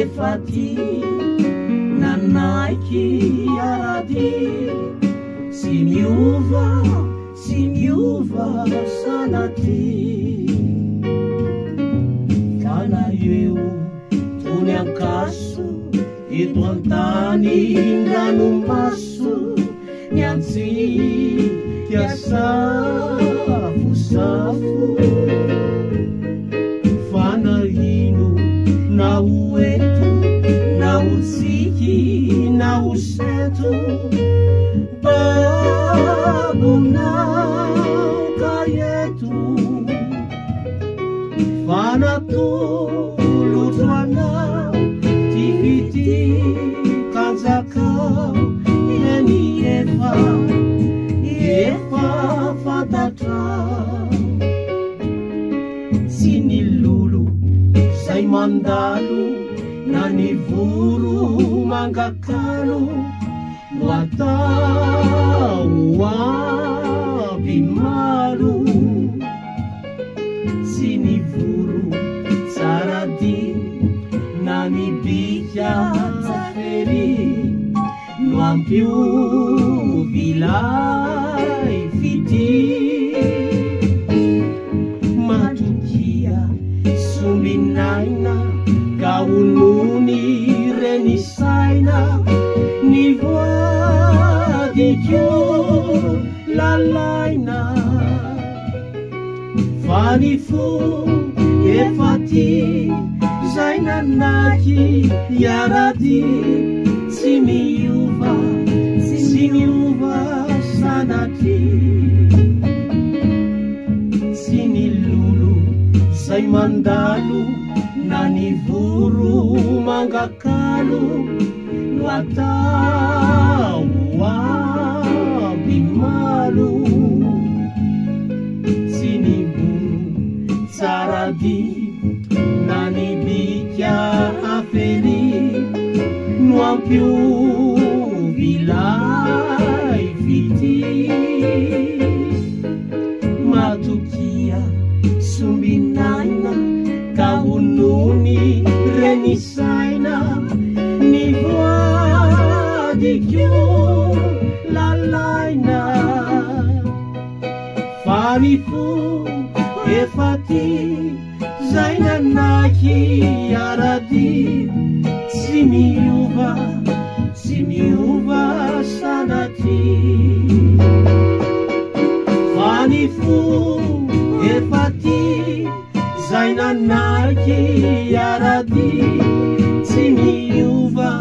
efati nanaiky arady sy miova sanaty kana eo tony ankaso eto antany ranomaso niantsiky safosafo fanahino na oeto na otsiky na oseto babonao kaeto fanatolotroanao tifity kanjakao eny efa fantatra tsy ny lolo zay mandalo na ny voro mangakalo no atao aby malo tsy ny voro tsarady na ny bika tsafery no ampiovy lay fity matokia sombinaina ka onony reny saina ny voadikio lalaina fa ny fo efati zay nanaky iarady tsy miova sanatry tsy ny lolo zay mandalo na ny voro mangakalo no atao aby malo tsy ny voro tsarady na ny bika afery no ampiovy lay fity matokia sombinaina ka onony reny saina ny voadikio lalaina fa ny fo efati zay nanaky arady tsy miova sanatry fa ny fo efati zay nanaky arady tsy miova